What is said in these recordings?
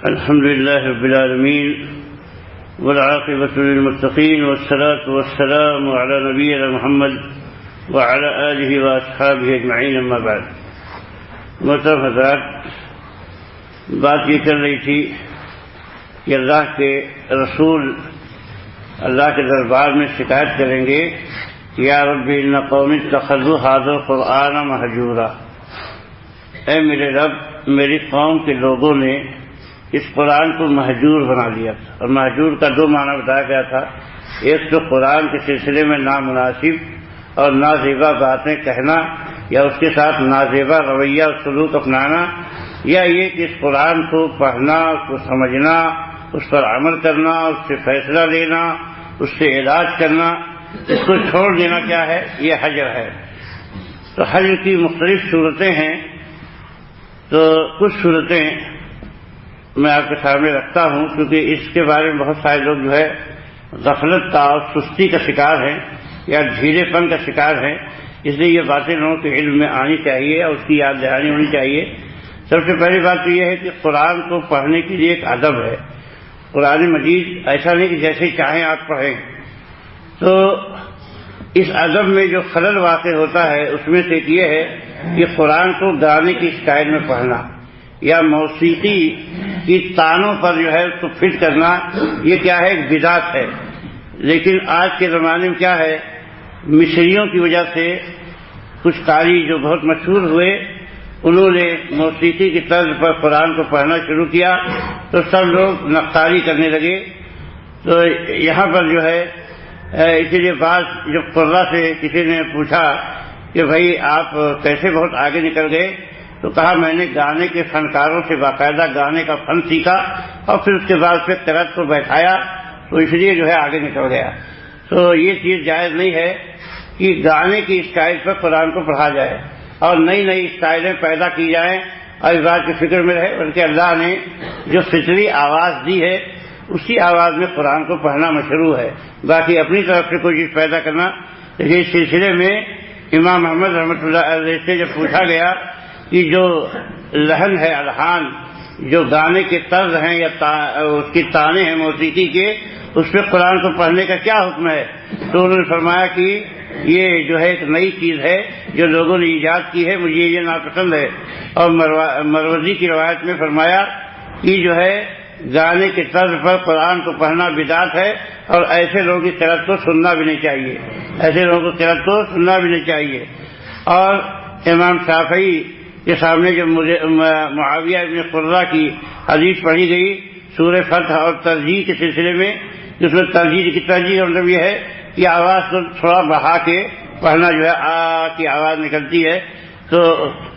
الحمد لله رب العالمين والعاقبة للمتقين والصلاة والسلام على نبينا محمد وعلى آله وأصحابه أجمعين اما بعد. محترم حضرات، بات یہ چل رہی تھی کہ اللہ کے رسول اللہ کے دربار میں شکایت کریں گے یا رب ان قوم اتخذوا هذا القرآن مہجورا، اے میرے رب میری قوم کے لوگوں نے اس قرآن کو مہجور بنا لیا تھا. اور مہجور کا دو معنی بتایا گیا تھا، ایک تو قرآن کے سلسلے میں نامناسب اور نازیبا باتیں کہنا یا اس کے ساتھ نازیبا رویہ اور سلوک اپنانا، یا یہ کہ اس قرآن کو پڑھنا، اس کو سمجھنا، اس پر عمل کرنا، اس سے فیصلہ لینا، اس سے علاج کرنا، اس کو چھوڑ دینا کیا ہے؟ یہ حجر ہے. تو حجر کی مختلف صورتیں ہیں. تو کچھ صورتیں میں آپ کے سامنے رکھتا ہوں کیونکہ اس کے بارے میں بہت سارے لوگ جو ہے غفلت کا اور سستی کا شکار ہیں یا ڈھیلے پن کا شکار ہیں. اس لیے یہ باتیں لوگوں کے علم میں آنی چاہیے اور اس کی یاد دہانی ہونی چاہیے. سب سے پہلی بات تو یہ ہے کہ قرآن کو پڑھنے کے لیے ایک ادب ہے. قرآن مجید ایسا نہیں کہ جیسے چاہیں آپ پڑھیں. تو اس ادب میں جو خلل واقع ہوتا ہے اس میں سے ایک یہ ہے کہ قرآن کو گانے کی اسٹائل میں پڑھنا یا موسیقی کی تانوں پر جو ہے اس کو فٹ کرنا، یہ کیا ہے؟ ایک بدعت ہے. لیکن آج کے زمانے میں کیا ہے، مصریوں کی وجہ سے کچھ قاری جو بہت مشہور ہوئے انہوں نے موسیقی کی طرز پر قرآن کو پڑھنا شروع کیا تو سب لوگ نقاری کرنے لگے. تو یہاں پر جو ہے اسی لیے بعض جب قرہ سے کسی نے پوچھا کہ بھائی آپ کیسے بہت آگے نکل گئے، تو کہا میں نے گانے کے فنکاروں سے باقاعدہ گانے کا فن سیکھا اور پھر اس کے بعد پھر قرأت کو بیٹھایا تو اس لیے جو ہے آگے نکل گیا. تو یہ چیز جائز نہیں ہے کہ گانے کی اسٹائل پر قرآن کو پڑھا جائے اور نئی نئی اسٹائلیں پیدا کی جائیں اور اس بات کی فکر میں رہے. بلکہ اللہ نے جو فطری آواز دی ہے اسی آواز میں قرآن کو پڑھنا مشروع ہے. باقی اپنی طرف سے کوئی چیز پیدا کرنا. لیکن اس سلسلے میں امام محمد رحمۃ اللہ علیہ سے جب پوچھا گیا کہ جو لحن ہے، الحان جو گانے کے طرز ہیں یا اس کی تانے ہیں موسیقی کے، اس پہ قرآن کو پڑھنے کا کیا حکم ہے، تو انہوں نے فرمایا کہ یہ جو ہے ایک نئی چیز ہے جو لوگوں نے ایجاد کی ہے، مجھے یہ ناپسند ہے. اور مروزی کی روایت میں فرمایا کہ جو ہے گانے کے طرز پر قرآن کو پڑھنا بدعت ہے اور ایسے لوگوں کی قرأت کو سننا بھی نہیں چاہیے، ایسے لوگوں کی قرأت کو سننا بھی نہیں چاہیے. اور امام شافعی کے سامنے جب معاویہ ابن قرہ کی حدیث پڑھی گئی سورہ فتح اور ترجیح کے سلسلے میں، جس میں ترجیح کا مطلب یہ ہے کہ آواز کو تھوڑا بڑھا کے پڑھنا جو ہے آ کی آواز نکلتی ہے، تو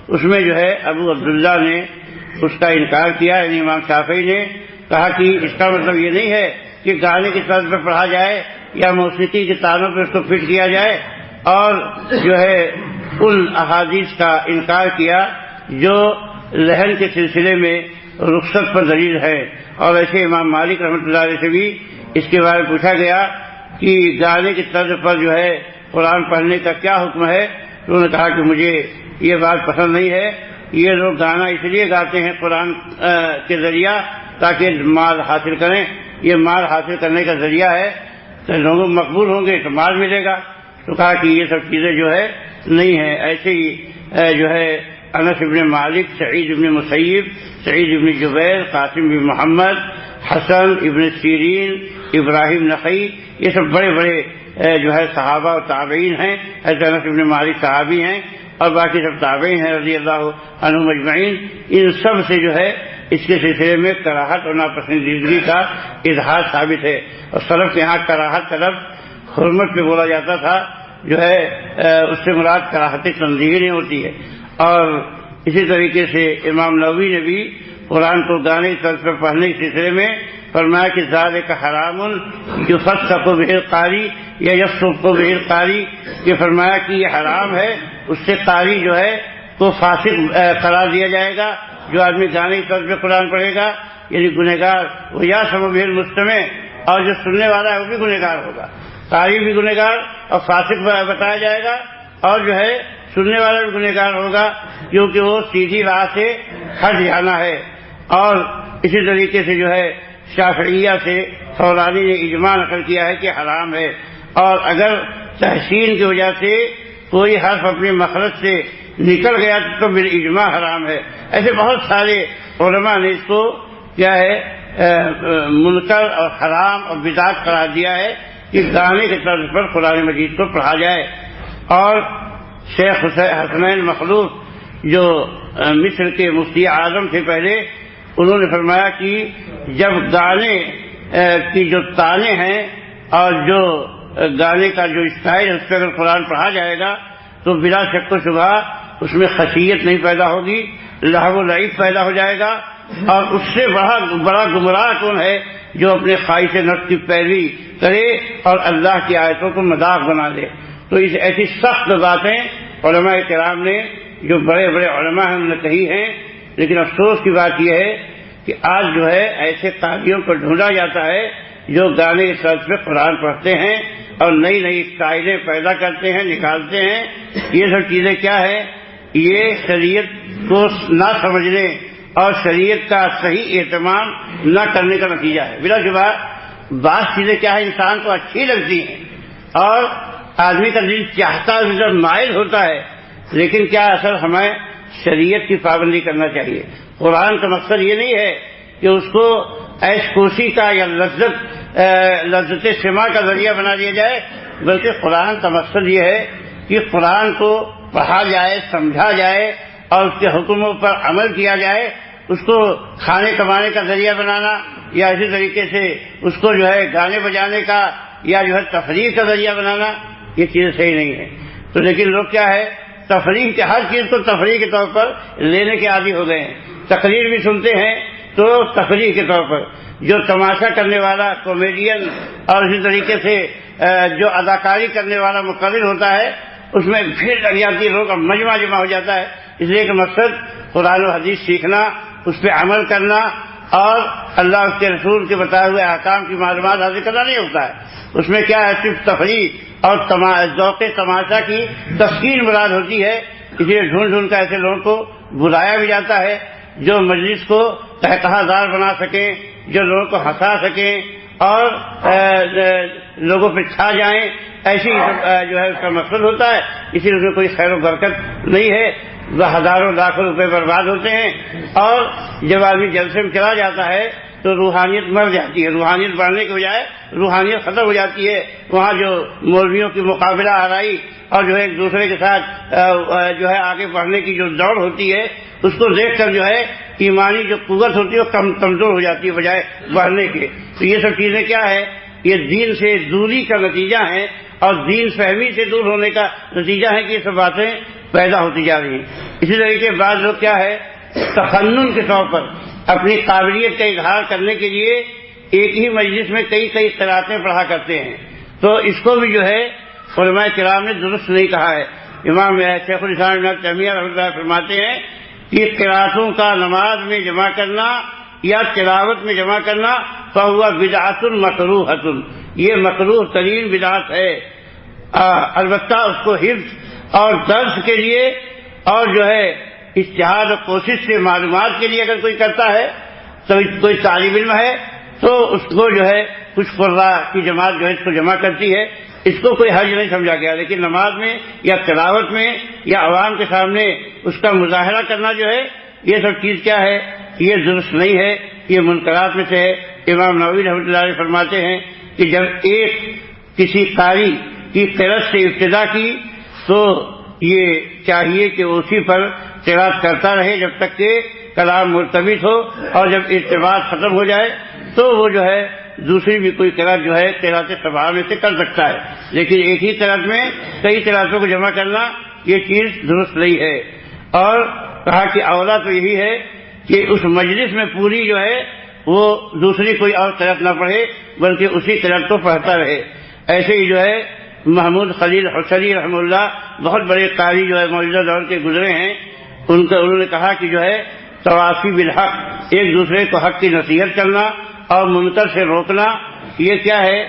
اس میں جو ہے ابو عبداللہ نے اس کا انکار کیا. یعنی امام شافعی نے کہا کہ اس کا مطلب یہ نہیں ہے کہ گانے کی طرز پہ پڑھا جائے یا موسیقی کے تانوں پہ اس کو فٹ کیا جائے، اور جو ہے ان احادیث کا انکار کیا جو لحن کے سلسلے میں رخصت پر دلیل ہے. اور ایسے امام مالک رحمۃ اللہ علیہ سے بھی اس کے بارے میں پوچھا گیا کہ گانے کی طرز پر جو ہے قرآن پڑھنے کا کیا حکم ہے، تو انہوں نے کہا کہ مجھے یہ بات پسند نہیں ہے. یہ لوگ گانا اس لیے گاتے ہیں قرآن کے ذریعہ تاکہ مال حاصل کریں، یہ مال حاصل کرنے کا ذریعہ ہے، تو لوگوں مقبول ہوں گے تو مال ملے گا. تو کہا کہ یہ سب چیزیں جو ہے نہیں ہیں. ایسے ہی جو ہے انس ابن مالک، سعید ابن مسیب، سعید ابن جبیر، قاسم بن محمد، حسن ابن سیرین، ابراہیم نخعی، یہ سب بڑے بڑے جو ہے صحابہ و تابعین ہیں. ایسے انس ابن مالک صحابی ہیں اور باقی سب تابعین ہیں رضی اللہ عنہم اجمعین. ان سب سے جو ہے اس کے سلسلے میں کراہت اور ناپسندیدگی کا اظہار ثابت ہے. اور سلف کے یہاں کراہت کا لفظ حرمت پہ بولا جاتا تھا، جو ہے اس سے مراد کراہت تنزیہی نہیں ہوتی ہے. اور اسی طریقے سے امام نووی نے بھی قرآن کو گانے کی طرز پر پڑھنے کے سلسلے میں فرمایا کہ ذالک حرام یفسق بہ القاری یا یفسق بہ القاری، یہ فرمایا کہ یہ حرام ہے، اس سے قاری جو ہے تو فاسق قرار دیا جائے گا. جو آدمی گانے کی طرز پہ قرآن پڑھے گا یعنی گنہگار، وہ یا سمع بہ المستمع، اور جو سننے والا ہے وہ بھی گنہگار ہوگا. قاری بھی گنہگار اور فاسق بتایا جائے گا، اور جو ہے سننے والا بھی گنہگار ہوگا کیونکہ وہ سیدھی راہ سے ہٹ جانا ہے. اور اسی طریقے سے جو ہے شافعیہ سے ثورانی نے اجماع نقل کیا ہے کہ حرام ہے، اور اگر تحسین کی وجہ سے کوئی حرف اپنے مخرج سے نکل گیا تو بالاجماع حرام ہے۔ ایسے بہت سارے علماء نے اس کو کیا ہے منکر اور حرام اور بدعت قرار دیا ہے کہ گانے کے طرز پر قرآن مجید کو پڑھا جائے۔ اور شیخ حسنین مخلوف جو مصر کے مفتی اعظم تھے پہلے، انہوں نے فرمایا کہ جب گانے کی جو تانے ہیں اور جو گانے کا جو اسٹائل ہے اس پہ اگر قرآن پڑھا جائے گا تو بلا شک و شبہ اس میں خشیت نہیں پیدا ہوگی، لہو و لعب پیدا ہو جائے گا، اور اس سے بڑا گمراہ کون ہے جو اپنے خواہش نفس کی پیروی کرے اور اللہ کی آیتوں کو مذاق بنا دے۔ تو اس ایسی سخت باتیں علماء کرام نے جو بڑے بڑے علماء ہیں انہوں نے کہی ہیں، لیکن افسوس کی بات یہ ہے کہ آج جو ہے ایسے قاریوں کو ڈھونڈا جاتا ہے جو گانے کے طرز پہ قرآن پڑھتے ہیں اور نئی نئی اسٹائلیں پیدا کرتے ہیں، نکالتے ہیں۔ یہ سب چیزیں کیا ہے؟ یہ شریعت کو نہ سمجھنے اور شریعت کا صحیح اہتمام نہ کرنے کا نتیجہ ہے۔ بلا شبہ بعض چیزیں کیا ہے انسان کو اچھی لگتی ہیں اور آدمی کا دل چاہتا ہے، اس طرف مائل ہوتا ہے، لیکن کیا اصل ہمیں شریعت کی پابندی کرنا چاہیے۔ قرآن کا مقصد یہ نہیں ہے کہ اس کو عیش کوشی کا یا لذت سماع کا ذریعہ بنا دیا جائے، بلکہ قرآن کا مقصد یہ ہے کہ قرآن کو پڑھا جائے، سمجھا جائے اور اس کے حکموں پر عمل کیا جائے۔ اس کو کھانے کمانے کا ذریعہ بنانا یا اسی طریقے سے اس کو جو ہے گانے بجانے کا یا جو ہے تفریح کا ذریعہ بنانا، یہ چیز صحیح نہیں ہے۔ تو لیکن لوگ کیا ہے تفریح کے ہر چیز کو تفریح کے طور پر لینے کے عادی ہو گئے ہیں۔ تقریر بھی سنتے ہیں تو تفریح کے طور پر، جو تماشا کرنے والا کامیڈین اور اسی طریقے سے جو اداکاری کرنے والا مقرر ہوتا ہے اس میں بھیڑ لگ جاتی ہے، لوگ مجمع جمع ہو جاتا ہے۔ اس لیے کہ مقصد قرآن و حدیث سیکھنا، اس پہ عمل کرنا اور اللہ اس کے رسول کے بتائے ہوئے احکام کی معلومات حاصل کرنا نہیں ہوتا ہے۔ اس میں کیا ہے صرف تفریح اور ذوق تماشا کی تسکین مراد ہوتی ہے۔ اس لیے ڈھونڈ ڈھونڈ کر ایسے لوگوں کو بلایا بھی جاتا ہے جو مجلس کو تہتہ دار بنا سکیں، جو لوگوں کو ہنسا سکیں اور لوگوں پہ چھا جائیں، ایسی جو ہے اس کا مقصد ہوتا ہے۔ اسی لیے اس میں کوئی خیر و برکت نہیں ہے، ہزاروں لاکھوں روپے برباد ہوتے ہیں، اور جب آدمی جلسے میں چلا جاتا ہے تو روحانیت مر جاتی ہے، روحانیت بڑھنے کے بجائے روحانیت ختم ہو جاتی ہے۔ وہاں جو مولویوں کی مقابلہ آرائی اور جو ہے ایک دوسرے کے ساتھ جو ہے آگے بڑھنے کی جو دوڑ ہوتی ہے اس کو دیکھ کر جو ہے ایمانی جو قوت ہوتی ہے وہ کمزور ہو جاتی ہے بجائے بڑھنے کے۔ تو یہ سب چیزیں کیا ہے؟ یہ دین سے دوری کا نتیجہ ہے اور دین فہمی سے دور ہونے کا نتیجہ ہے کہ یہ سب باتیں پیدا ہوتی جا رہی ہیں۔ اسی طریقے بعض لوگ کیا ہے تفنن کے طور پر اپنی قابلیت کا اظہار کرنے کے لیے ایک ہی مجلس میں کئی قراتیں پڑھا کرتے ہیں، تو اس کو بھی جو ہے علماء کرام نے درست نہیں کہا ہے۔ امام شیخ الاسلام ابن تیمیہ رحمۃ اللہ فرماتے ہیں کہ قراتوں کا نماز میں جمع کرنا یا تلاوت میں جمع کرنا فہو بدعۃ مکروہۃ، یہ مکروہ ترین بدعت ہے۔ البتہ اس کو حفظ اور درس کے لیے اور جو ہے اجتہاد اور کوشش سے معلومات کے لیے اگر کوئی کرتا ہے تو کوئی طالب علم ہے تو اس کو جو ہے کچھ قراء کی جماعت جو ہے اس کو جمع کرتی ہے، اس کو کوئی حرج نہیں سمجھا گیا، لیکن نماز میں یا تلاوت میں یا عوام کے سامنے اس کا مظاہرہ کرنا جو ہے یہ سب چیز کیا ہے؟ یہ درست نہیں ہے، یہ منکرات میں سے ہے۔ امام نووی رحمۃ اللہ علیہ فرماتے ہیں کہ جب ایک کسی قاری کی قرأت سے ابتدا کی تو یہ چاہیے کہ اسی پر قرأت کرتا رہے جب تک کہ کلام مرتبط ہو، اور جب ارتباط ختم ہو جائے تو وہ جو ہے دوسری بھی کوئی قرأت جو ہے قرأت سبع میں سے کر سکتا ہے، لیکن ایک ہی قرأت میں کئی قرأتوں کو جمع کرنا یہ چیز درست نہیں ہے۔ اور کہا کہ اولا تو یہی ہے کہ اس مجلس میں پوری جو ہے وہ دوسری کوئی اور قرأت نہ پڑھے بلکہ اسی قرأت کو پڑھتا رہے۔ ایسے ہی جو ہے محمود خلیل حسنی رحمہ اللہ بہت بڑے قاری جو ہے موجودہ دور کے گزرے ہیں، انہوں نے کہا کہ جو ہے تواصی بالحق، ایک دوسرے کو حق کی نصیحت کرنا اور منکر سے روکنا، یہ کیا ہے؟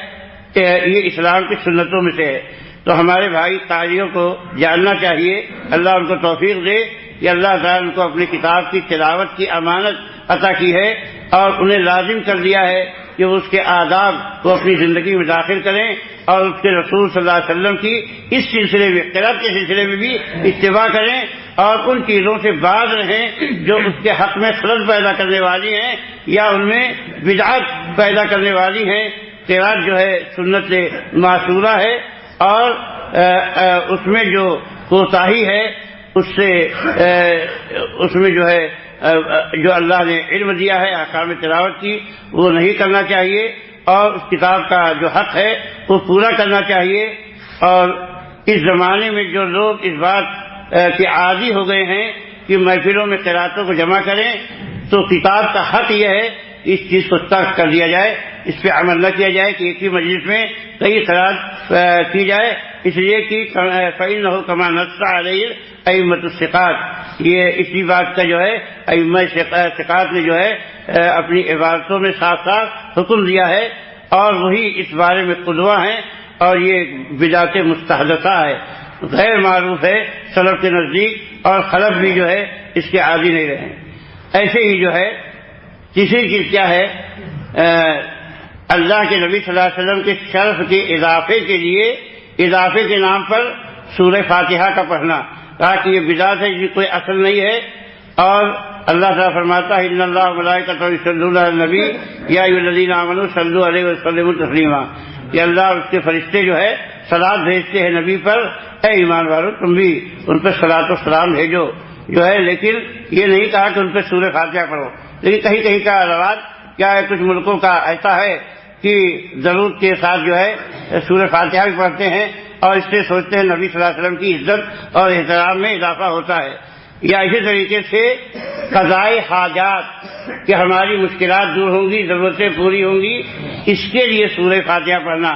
یہ اسلام کی سنتوں میں سے ہے۔ تو ہمارے بھائی قاریوں کو جاننا چاہیے، اللہ ان کو توفیق دے کہ اللہ تعالیٰ ان کو اپنی کتاب کی تلاوت کی امانت عطا کی ہے، اور انہیں لازم کر دیا ہے کہ وہ اس کے آداب کو اپنی زندگی میں داخل کریں اور اس کے رسول صلی اللہ علیہ وسلم کی اس سلسلے میں قرات کے سلسلے میں بھی اتباع کریں اور ان چیزوں سے باز رہیں جو اس کے حق میں خلل پیدا کرنے والی ہیں یا ان میں بدعت پیدا کرنے والی ہیں۔ قرات جو ہے سنت معصورہ ہے اور اس میں جو کوتاہی ہے اس میں جو ہے جو اللہ نے علم دیا ہے احکام تلاوت کی وہ نہیں کرنا چاہیے اور اس کتاب کا جو حق ہے وہ پورا کرنا چاہیے۔ اور اس زمانے میں جو لوگ اس بات کے عادی ہو گئے ہیں کہ محفلوں میں قراتوں کو جمع کریں تو کتاب کا حق یہ ہے کہ اس چیز کو ترک کر دیا جائے، اس پہ عمل نہ کیا جائے کہ ایک ہی مجلس میں کئی قرات کی جائے، اس لیے کہ فإنہ کما نص علیہ ائمۃ الثقات، یہ اسی بات کا جو ہے ائمہ ثقات نے جو ہے اپنی عبارتوں میں صاف صاف حکم دیا ہے اور وہی اس بارے میں قدوہ ہیں اور یہ بدعت مستحدثہ ہے، غیر معروف ہے سلف کے نزدیک اور خلف بھی جو ہے اس کے عادی نہیں رہے۔ ایسے ہی جو ہے تیسری چیز کیا ہے، اللہ کے نبی صلی اللہ علیہ وسلم کے شرف کے اضافے کے نام پر سورہ فاتحہ کا پڑھنا، کہا کہ یہ بدعت ہے، یہ کوئی اصل نہیں ہے۔ اور اللہ تعالیٰ فرماتا ہے ان اللہ ملائکۃہ یصلون علی النبی یا ایھا الذین آمنوا صلوا علیہ وسلموا تسلیما، کہ اللہ اور اس کے فرشتے جو ہے صلاۃ بھیجتے ہیں نبی پر، اے ایمان والو تم بھی ان پہ صلاۃ و سلام بھیجو جو ہے، لیکن یہ نہیں کہا کہ ان پہ سورہ فاتحہ پڑھو۔ لیکن کہیں کہیں کا رواج کیا ہے، کچھ ملکوں کا ایسا ہے کہ ضرورت کے ساتھ جو ہے سورہ فاتحہ بھی پڑھتے ہیں اور اس سے سوچتے ہیں نبی صلی اللہ علیہ وسلم کی عزت اور احترام میں اضافہ ہوتا ہے۔ یا اسی طریقے سے قضائے حاجات کہ ہماری مشکلات دور ہوں گی، ضرورتیں پوری ہوں گی، اس کے لیے سورہ فاتحہ پڑھنا،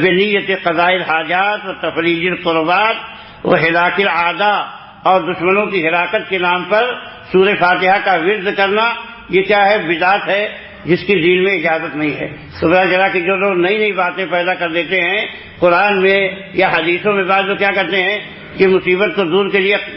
بنیت قضائے الحاجات و تفریج القربات و ہلاک العداء، اور دشمنوں کی ہلاکت کے نام پر سورہ فاتحہ کا ورد کرنا، یہ کیا ہے، بدعت ہے جس کی دین میں اجازت نہیں ہے۔ تو پتہ چلا کہ جو لوگ نئی نئی باتیں پیدا کر دیتے ہیں قرآن میں یا حدیثوں میں، بعض لوگ کیا کرتے ہیں کہ مصیبت کو دور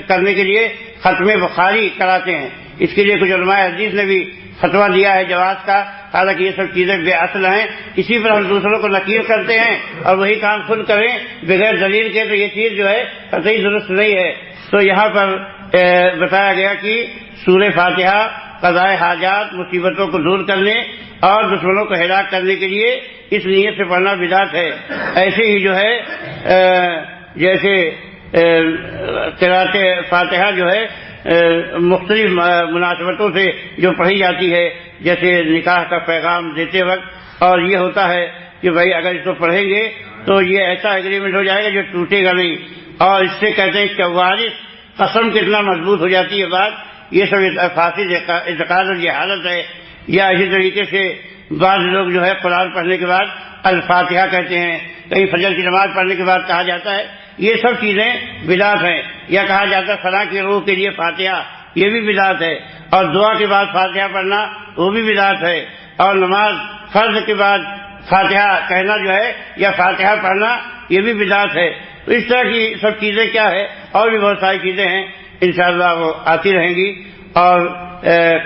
کرنے کے لیے ختم بخاری کراتے ہیں۔ اس کے لیے کچھ علماء حدیث نے بھی فتویٰ دیا ہے جواز کا، حالانکہ یہ سب چیزیں بے اصل ہیں، اسی پر ہم دوسروں کو نکیر کرتے ہیں اور وہی کام خود کریں بغیر دلیل کے، تو یہ چیز جو ہے قطعی درست نہیں ہے۔ تو یہاں پر بتایا گیا کہ سورہ فاتحہ قضائے حاجات، مصیبتوں کو دور کرنے اور دشمنوں کو ہلاک کرنے کے لیے اس نیت سے پڑھنا بدعت ہے۔ ایسے ہی جو ہے جیسے قرأت فاتحہ جو ہے مختلف مناسبتوں سے جو پڑھی جاتی ہے، جیسے نکاح کا پیغام دیتے وقت، اور یہ ہوتا ہے کہ بھائی اگر اس کو پڑھیں گے تو یہ ایسا ایگریمنٹ ہو جائے گا جو ٹوٹے گا نہیں، اور اس سے کہتے ہیں 44 قسم کتنا مضبوط ہو جاتی ہے بات، یہ سب فاسد اعتقاد اور یہ حالت ہے۔ یا اسی طریقے سے بعض لوگ جو ہے قرآن پڑھنے کے بعد الفاتحہ کہتے ہیں، کہیں فجر کی نماز پڑھنے کے بعد کہا جاتا ہے، یہ سب چیزیں بدعت ہیں۔ یا کہا جاتا ہے فلاں کی روح کے لیے فاتحہ، یہ بھی بدعت ہے، اور دعا کے بعد فاتحہ پڑھنا وہ بھی بدعت ہے، اور نماز فرض کے بعد فاتحہ کہنا جو ہے یا فاتحہ پڑھنا یہ بھی بدعت ہے۔ تو اس طرح کی سب چیزیں کیا ہے، اور بھی بہت ساری چیزیں ہیں انشاءاللہ وہ آتی رہیں گی، اور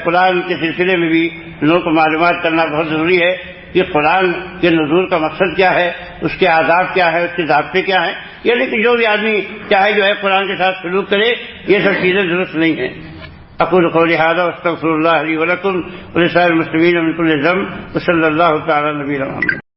قرآن کے سلسلے میں بھی لوگوں کو معلومات کرنا بہت ضروری ہے کہ قرآن کے نزول کا مقصد کیا ہے، اس کے آداب کیا ہے، اس کے ضابطے کیا ہیں، یعنی کہ جو بھی آدمی چاہے جو ہے قرآن کے ساتھ سلوک کرے، یہ سب چیزیں درست نہیں ہیں۔ اقول قولی ھذا واستغفر اللہ لی ولکم ولسائر المسلمین من کل ذنب وصلی اللہ تعالی علی نبینا محمد۔